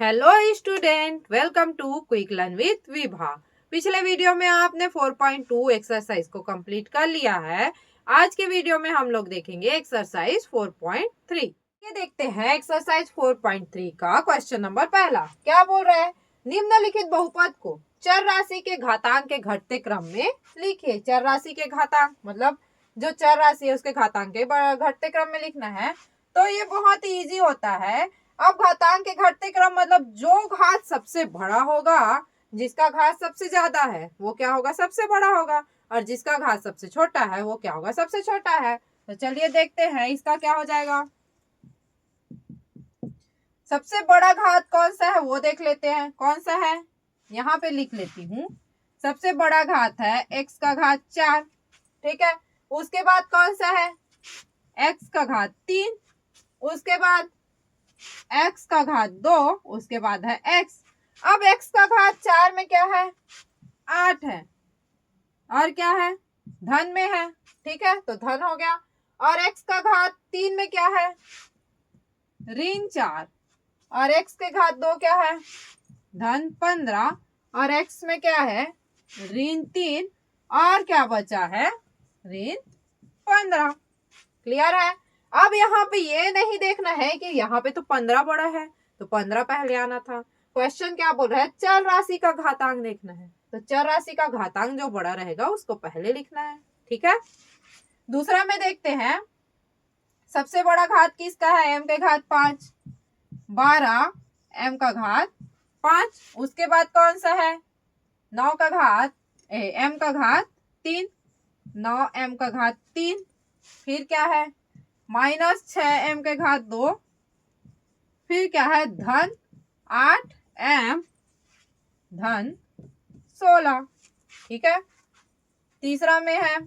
Hello student, welcome to quick learn with Vibha. पिछले video में आपने 4.2 एक्सरसाइज को कंप्लीट कर लिया है। आज के वीडियो में हम लोग देखेंगे एक्सरसाइज 4.3। ये देखते हैं एक्सरसाइज 4.3 का क्वेश्चन नंबर पहला। क्या बोल रहा है? निम्नलिखित बहुपद को चर राशि के घातांक के घटते क्रम में लिखिए। चर राशि के घातांक मतलब जो चर राशि है उसके घातांक के घटते क्रम में लिखना है। तो ये बहुत ही इजी होता है। अब घातांक के घटते क्रम मतलब जो घात सबसे बड़ा होगा, जिसका घात सबसे ज्यादा है वो क्या होगा? सबसे बड़ा होगा। और जिसका घात सबसे छोटा है वो क्या होगा? सबसे छोटा है। तो चलिए देखते हैं इसका क्या हो जाएगा। सबसे बड़ा घात कौन सा है वो देख लेते हैं। कौन सा है? यहाँ पे लिख लेती हूँ। सबसे बड़ा घात है x का घात 4। ठीक है। उसके बाद कौन सा है? x का घात 3। उसके बाद x का घात 2। उसके बाद है x। अब x का घात 4 में क्या है? 8 है। और क्या है? धन में है। ठीक है, तो धन हो गया। और x का घात 3 में क्या है? ऋण 4। और x के घात 2 क्या है? धन 15। और x में क्या है? ऋण 3। और क्या बचा है? ऋण 15। क्लियर है? अब यहाँ पे ये नहीं देखना है कि यहाँ पे तो 15 बड़ा है तो 15 पहले आना था। क्वेश्चन क्या बोल रहा है? चर राशि का घातांक देखना है। तो चर राशि का घातांक जो बड़ा रहेगा उसको पहले लिखना है। ठीक है। दूसरा में देखते हैं। सबसे बड़ा घात किसका है? m के घात 5। 12 m का घात 5। उसके बाद कौन सा है? 9 का घात m का घात 3। 9 m का घात 3। फिर क्या है? -6 m के घात 2। फिर क्या है? धन 8 m धन 16। ठीक है। तीसरा में है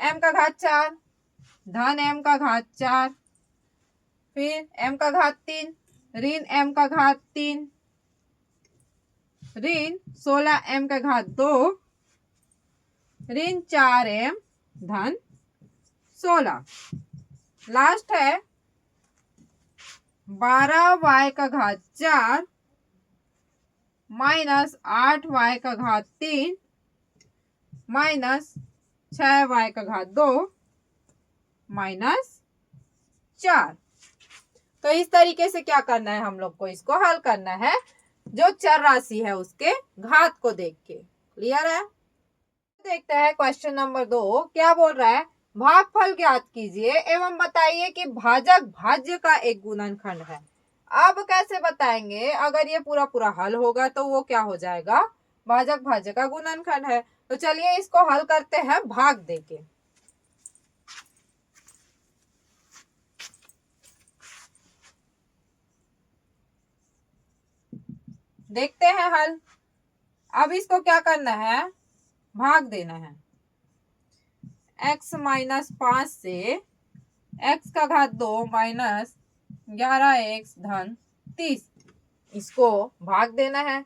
m का घात 4 धन m का घात 4। फिर m का घात 3 ऋण m का घात 3 ऋण 16 m का घात 2 ऋण 4 m धन 16। लास्ट है 12 y का घात 4 -8 y का घात 3 -6 y का घात 2 -4। तो इस तरीके से क्या करना है? हम लोग को इसको हल करना है जो चर राशि है उसके घात को देख के। क्लियर है? देखते हैं क्वेश्चन नंबर 2। क्या बोल रहा है? भागफल ज्ञात कीजिए एवं बताइए कि भाजक भाज्य का एक गुणनखंड है। अब कैसे बताएंगे? अगर ये पूरा पूरा हल होगा तो वो क्या हो जाएगा? भाजक भाज्य का गुणनखंड है। तो चलिए इसको हल करते हैं भाग देके। देखते हैं हल। अब इसको क्या करना है? भाग देना है। x -5 से x का घात 2 -11x धन 30 इसको भाग देना है।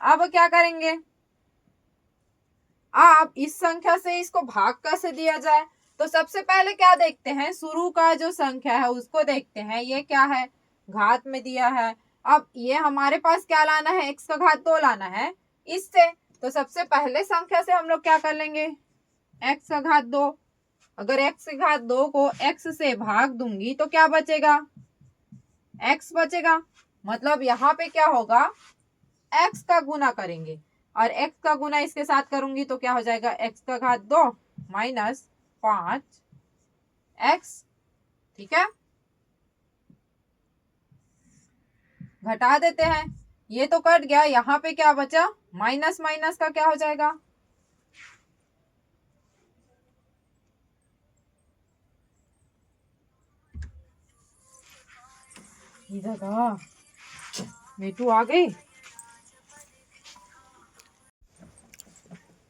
अब क्या करेंगे? अब इस संख्या से इसको भाग कैसे दिया जाए? तो सबसे पहले क्या देखते हैं? शुरू का जो संख्या है उसको देखते हैं। ये क्या है? घात में दिया है। अब ये हमारे पास क्या लाना है? x का घात 2 लाना है इससे। तो सबसे पहले संख्या से हम लोग क्या कर लेंगे? x का घात 2। अगर x के घात 2 को x से भाग दूंगी तो क्या बचेगा? x बचेगा। मतलब यहाँ पे क्या होगा? x का गुना करेंगे और x का गुना इसके साथ करूंगी तो क्या हो जाएगा? x का घात 2 -5x। ठीक है। घटा देते हैं। ये तो कट गया। यहाँ पे क्या बचा? माइनस माइनस का क्या हो जाएगा? इधर मेटू आ गई।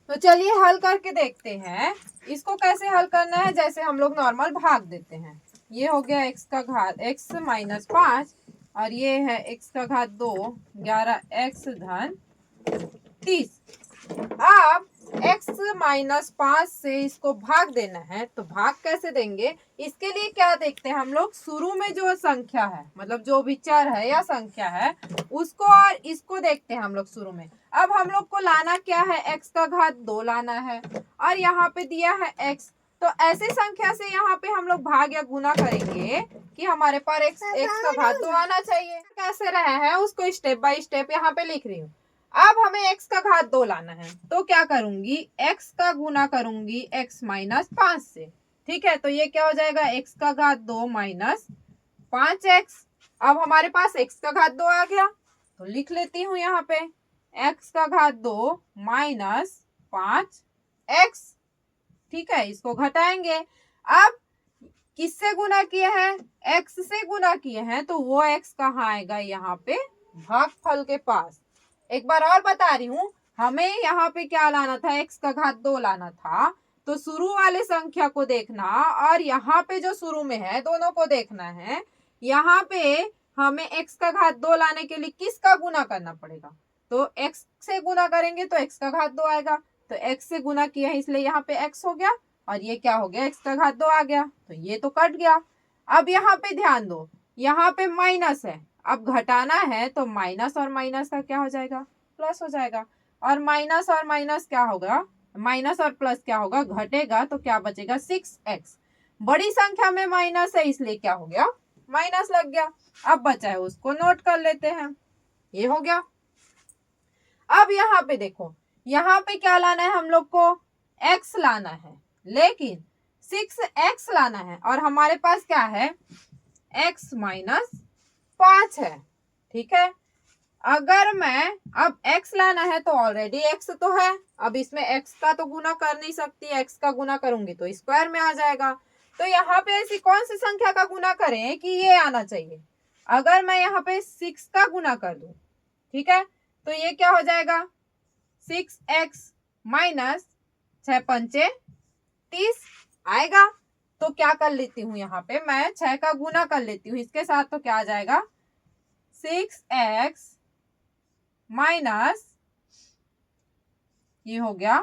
तो चलिए हल करके देखते हैं। इसको कैसे हल करना है? जैसे हम लोग नॉर्मल भाग देते हैं। ये हो गया x का घात x -5 और ये है x का घात 2 11x धन 30। अब x माइनस 5 से इसको भाग देना है, तो भाग कैसे देंगे? इसके लिए क्या देखते हैं हम लोग, शुरू में जो संख्या है, मतलब जो भी चर है या संख्या है, उसको और इसको देखते हैं हम लोग शुरू में। अब हम लोग को लाना क्या है, x का घात 2 लाना है, और यहाँ पे दिया है x, तो ऐसी संख्या से यहाँ पे हम लोग भाग या गुना करेंगे कि हमारे पास x का घात 2 आना चाहिए। कैसे रहे हैं उसको स्टेप बाय स्टेप यहाँ पे लिख रही हूँ। अब हमें x का घात 2 लाना है, तो क्या करूंगी, x का गुना करूंगी x माइनस 5 से। ठीक है, तो ये क्या हो जाएगा, x का घात 2 माइनस 5x। अब हमारे पास x का घात 2 आ गया, तो लिख लेती हूँ यहाँ पे x का घात 2 माइनस 5x। ठीक है, इसको घटाएंगे। अब किससे गुना किए हैं, x से गुना किए हैं, तो वो x कहाँ आएगा, यहाँ पे भागफल के पास। एक बार और बता रही हूँ, हमें यहाँ पे क्या लाना था, x का घात 2 लाना था, तो शुरू वाले संख्या को देखना और यहाँ पे जो शुरू में है दोनों को देखना है। यहाँ पे हमें x का घात 2 लाने के लिए किसका गुना करना पड़ेगा, तो x से गुना करेंगे तो x का घात 2 आएगा, तो x से गुना किया है इसलिए यहाँ पे x हो गया, और ये क्या हो गया, x का घात 2 आ गया, तो ये तो कट गया। अब यहाँ पे ध्यान दो, यहाँ पे माइनस है, अब घटाना है तो माइनस और माइनस का क्या हो जाएगा, प्लस हो जाएगा, और माइनस और माइनस क्या होगा, माइनस और प्लस क्या होगा, घटेगा, तो क्या बचेगा 6x। बड़ी संख्या में माइनस है इसलिए क्या हो गया, माइनस लग गया। अब बचा है उसको नोट कर लेते हैं, ये हो गया। अब यहाँ पे देखो, यहाँ पे क्या लाना है हम लोग को, x लाना है, लेकिन 6x लाना है, और हमारे पास क्या है, x माइनस 5 है। ठीक है, अगर मैं अब x लाना है तो ऑलरेडी x तो है, अब इसमें x का तो गुना कर नहीं सकती, x का गुना करूंगी तो स्क्वायर में आ जाएगा। तो यहाँ पे ऐसी कौन सी संख्या का गुना करें कि ये आना चाहिए, अगर मैं यहाँ पे 6 का गुना कर दूं, ठीक है, तो ये क्या हो जाएगा, 6x माइनस 6 पंचे 30 आएगा। तो क्या कर लेती हूँ, यहाँ पे मैं 6 का गुना कर लेती हूँ इसके साथ, तो क्या आ जाएगा 6x माइनस, ये हो गया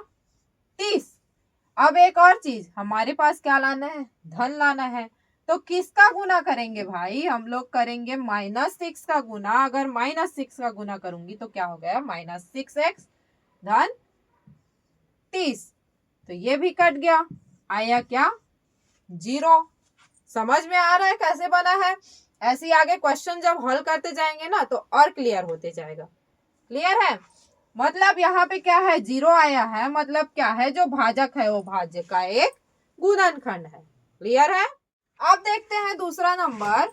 30। अब एक और चीज, हमारे पास क्या लाना है, धन लाना है, तो किसका गुना करेंगे भाई, हम लोग करेंगे -6 का गुना। अगर -6 का गुना करूंगी तो क्या हो गया, -6x धन 30, तो ये भी कट गया, आया क्या 0। समझ में आ रहा है कैसे बना है? ऐसे आगे क्वेश्चन जब हल करते जाएंगे ना तो और क्लियर होते जाएगा। क्लियर है, मतलब यहाँ पे क्या है, 0 आया है, मतलब क्या है, जो भाजक है वो भाज्य का एक गुणनखंड है। क्लियर है। अब देखते हैं दूसरा नंबर,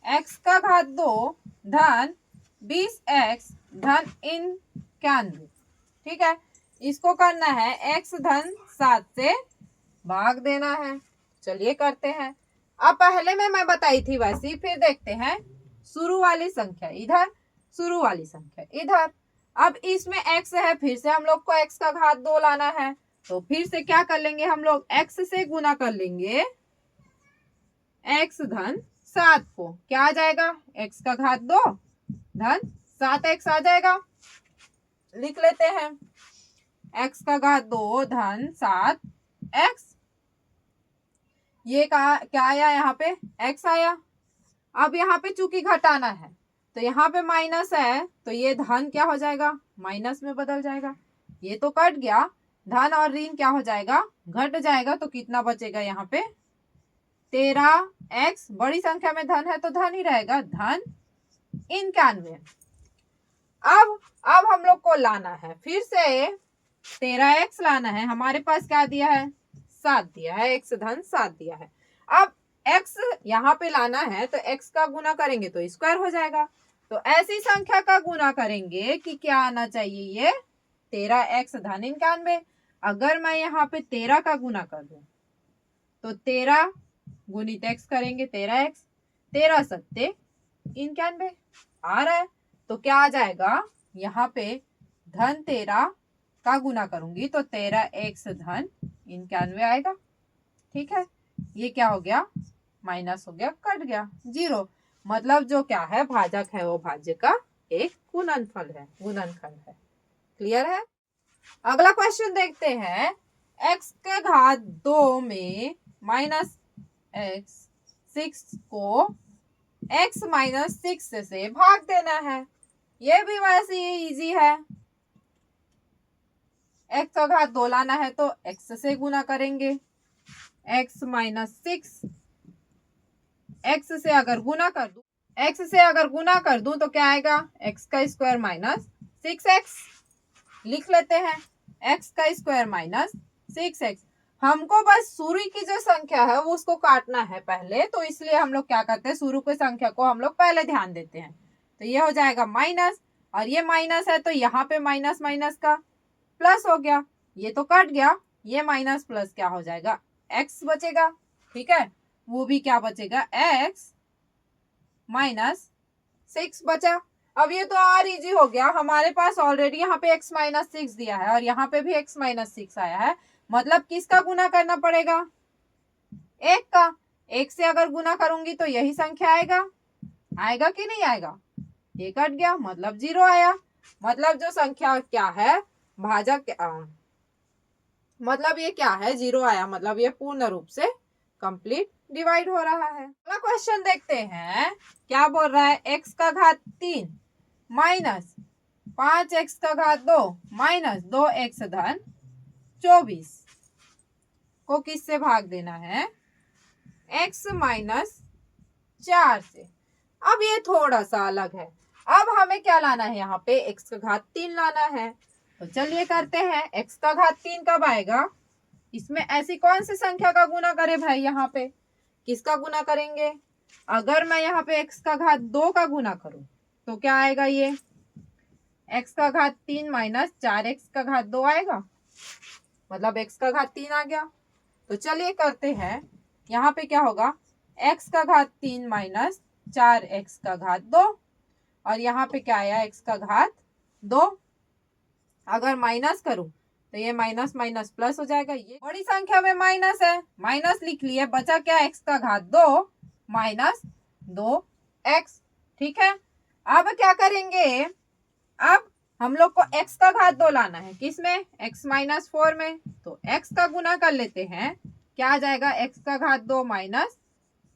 x का घात 2 धन 20x धन 91। ठीक है, इसको करना है x धन 7 से भाग देना है। चलिए करते हैं। अब पहले में मैं बताई थी वैसी, फिर देखते हैं शुरू वाली संख्या इधर, शुरू वाली संख्या इधर। अब इसमें x है, फिर से हम लोग को x का घात 2 लाना है, तो फिर से क्या कर लेंगे हम लोग, x से गुना कर लेंगे x धन 7 को, क्या आ जाएगा, x का घात 2 धन 7x आ जाएगा। लिख लेते हैं x का घात 2 धन 7x। ये क्या आया, यहाँ पे x आया। अब यहाँ पे चूंकि घटाना है तो यहाँ पे माइनस है, तो ये धन क्या हो जाएगा, माइनस में बदल जाएगा। ये तो कट गया, धन और ऋण क्या हो जाएगा, घट जाएगा। तो कितना बचेगा यहाँ पे 13x, बड़ी संख्या में धन है तो धन ही रहेगा, धन 91। अब हम लोग को लाना है फिर से 13x लाना है। हमारे पास क्या दिया है, 7 दिया है, x धन 7 दिया है। अब x यहाँ पे लाना है तो x का गुना करेंगे तो स्क्वायर हो जाएगा। तो ऐसी संख्या का गुना करेंगे कि क्या आना चाहिए, ये 13x धन 91। अगर मैं यहाँ पे 13 का गुना कर दूं तो 13 गुणित x करेंगे 13x, 13 सत्ते 91 आ रहा है। तो क्या आ जाएगा, यहाँ पे धन 13 का गुना करूंगी तो 13x धन 91 आएगा। ठीक है, ये क्या हो गया, माइनस हो गया, कट गया 0। मतलब जो क्या है, भाजक है वो भाज्य का एक गुणनफल है, गुणनखंड है। क्लियर है। अगला क्वेश्चन देखते हैं। x के घात 2 में माइनस एक्स 6 को x माइनस 6 से भाग देना है। ये भी वैसे ही इजी है। x का घात 2 लाना है तो x से गुना करेंगे। x माइनस 6 x से अगर गुना कर दूं तो क्या आएगा, x का स्क्वायर माइनस 6x। लिख लेते हैं x का स्क्वायर माइनस 6x। हमको बस शुरू की जो संख्या है वो उसको काटना है पहले, तो इसलिए हम लोग क्या करते हैं, शुरू की संख्या को हम लोग पहले ध्यान देते हैं। तो ये हो जाएगा माइनस, और ये माइनस है तो यहाँ पे माइनस माइनस का प्लस हो गया, ये तो कट गया। ये माइनस प्लस क्या हो जाएगा, x बचेगा। ठीक है, वो भी क्या बचेगा, x माइनस 6 बचा। अब ये तो और इजी हो गया, हमारे पास ऑलरेडी यहाँ पे x माइनस 6 दिया है और यहाँ पे भी x माइनस 6 आया है। मतलब किसका गुना करना पड़ेगा, एक का। एक से अगर गुना करूंगी तो यही संख्या आएगा कि नहीं आएगा, ये कट गया मतलब 0 आया। मतलब जो संख्या क्या है, भाजक क्या, मतलब ये क्या है, 0 आया। मतलब ये पूर्ण रूप से कंप्लीट डिवाइड हो रहा है। अगला क्वेश्चन देखते हैं, क्या बोल रहा है, x का घात 3 माइनस 5x का घात 2 माइनस 2x धन 24 को किससे भाग देना है, x माइनस 4 से। अब ये थोड़ा सा अलग है। अब हमें क्या लाना है, यहाँ पे x का घात 3 लाना है। तो चलिए करते हैं। x का घात 3 कब आएगा, इसमें ऐसी कौन सी संख्या का गुना करे भाई, यहाँ पे किसका गुना करेंगे। अगर मैं यहाँ पे x का घात 2 का गुना करूं तो क्या आएगा, ये x का घात 3 माइनस 4x का घात 2 आएगा। मतलब x का घात 3 आ गया। तो चलिए करते हैं, यहाँ पे क्या होगा, x का घात 3 माइनस 4x का घात 2, और यहाँ पे क्या आया, x का घात 2। अगर माइनस करूं तो ये माइनस माइनस प्लस हो जाएगा। ये बड़ी संख्या में माइनस है, माइनस लिख लिए, बचा क्या, x का घात 2 माइनस 2x। ठीक है, अब क्या करेंगे, अब हम लोग को x का घात 2 लाना है, किसमें, x माइनस 4 में। तो x का गुना कर लेते हैं, क्या आ जाएगा, x का घात 2 माइनस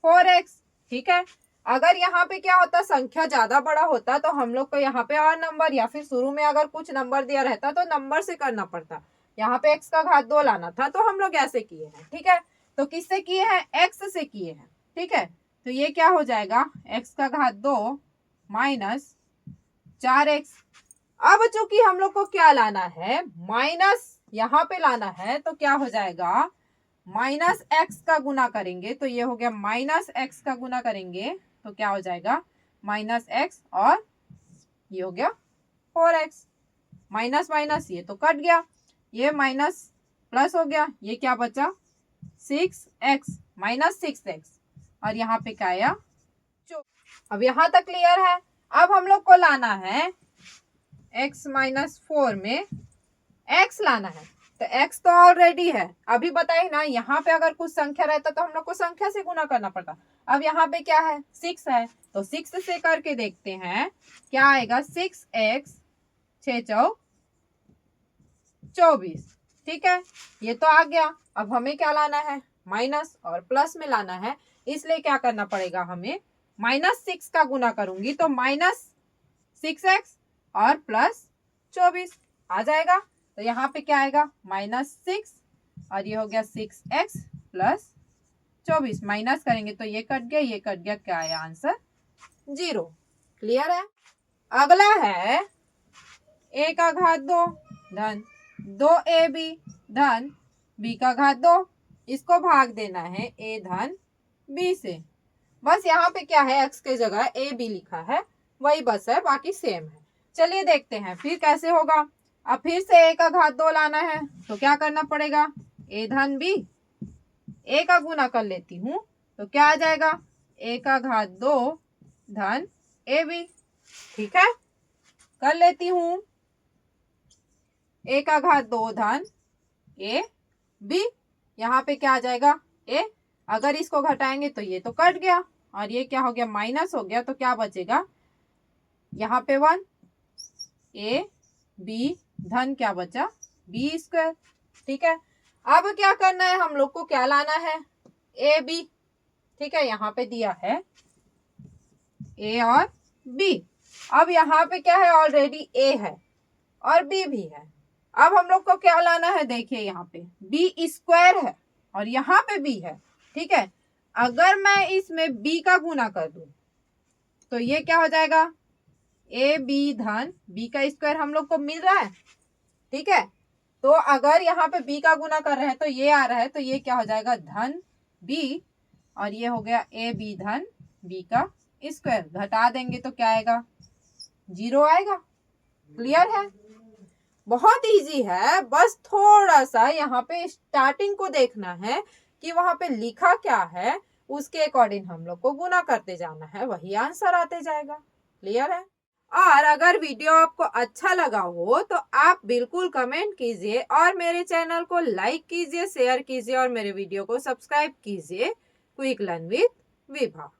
4x। ठीक है, अगर यहाँ पे क्या होता, संख्या ज्यादा बड़ा होता तो हम लोग को यहाँ पे और नंबर, या फिर शुरू में अगर कुछ नंबर दिया रहता तो नंबर से करना पड़ता। यहाँ पे x का घात 2 लाना था तो हम लोग ऐसे किए हैं। ठीक है, तो किससे किए हैं, x से किए हैं। ठीक है, तो ये क्या हो जाएगा, x का घात 2 माइनस 4x। अब चूंकि हम लोग को क्या लाना है, माइनस यहाँ पे लाना है, तो क्या हो जाएगा, माइनस एक्स का गुना करेंगे तो ये हो गया, माइनस एक्स का गुना करेंगे तो क्या हो जाएगा, माइनस एक्स, और ये हो गया 4x। माइनस माइनस ये तो कट गया, ये माइनस प्लस हो गया, ये क्या बचा, 6x माइनस 6x, और यहाँ पे क्या आया, अब यहाँ तक क्लियर है। अब हम लोग को लाना है x माइनस 4 में x लाना है। तो x तो ऑलरेडी है, अभी बताइए ना, यहाँ पे अगर कुछ संख्या रहता तो हम लोग को संख्या से गुना करना पड़ता। अब यहाँ पे क्या है, 6 है, तो 6 से करके देखते हैं क्या आएगा, 6x 6 चौ 24। ठीक है, ये तो आ गया। अब हमें क्या लाना है, माइनस और प्लस में लाना है, इसलिए क्या करना पड़ेगा हमें, माइनस 6 का गुना करूंगी तो माइनस 6x और प्लस 24 आ जाएगा। तो यहाँ पे क्या आएगा, माइनस 6, और ये हो गया 6x प्लस 24। माइनस करेंगे तो ये कट गया, ये कट गया, क्या आया आंसर, 0। क्लियर है। अगला है a का घात 2 धन 2ab धन b का घात 2। इसको भाग देना है a धन b से। बस यहाँ पे क्या है, x के जगह a b लिखा है, वही बस है, बाकी सेम है। चलिए देखते हैं फिर कैसे होगा। अब फिर से a का घात 2 लाना है तो क्या करना पड़ेगा, a धन b, a का गुना कर लेती हूँ तो क्या आ जाएगा, a का घात 2 धन ab। ठीक है, कर लेती हूँ, a का घात 2 धन a b। यहाँ पे क्या आ जाएगा, a, अगर इसको घटाएंगे तो ये तो कट गया, और ये क्या हो गया, माइनस हो गया, तो क्या बचेगा, यहाँ पे 1, a b धन क्या बचा, बी स्क्वायर। ठीक है, अब क्या करना है, हम लोग को क्या लाना है, ए बी। ठीक है, यहाँ पे दिया है ए और बी। अब यहाँ पे क्या है, ऑलरेडी ए है और बी भी है। अब हम लोग को क्या लाना है, देखिए यहाँ पे बी स्क्वायर है और यहाँ पे बी है। ठीक है, अगर मैं इसमें b का गुना कर दूं तो ये क्या हो जाएगा, ए बी धन b का स्क्वायर हम लोग को मिल रहा है। ठीक है, तो अगर यहाँ पे b का गुना कर रहे हैं तो ये आ रहा है, तो ये क्या हो जाएगा, धन b, और ये हो गया ए बी धन b का स्क्वायर। घटा देंगे तो क्या आएगा, 0 आएगा। क्लियर है, बहुत इजी है, बस थोड़ा सा यहाँ पे स्टार्टिंग को देखना है कि वहां पे लिखा क्या है, उसके अकॉर्डिंग हम लोग को गुना करते जाना है, वही आंसर आते जाएगा। क्लियर है, और अगर वीडियो आपको अच्छा लगा हो तो आप बिल्कुल कमेंट कीजिए और मेरे चैनल को लाइक कीजिए, शेयर कीजिए और मेरे वीडियो को सब्सक्राइब कीजिए। Quick learn with Vibha.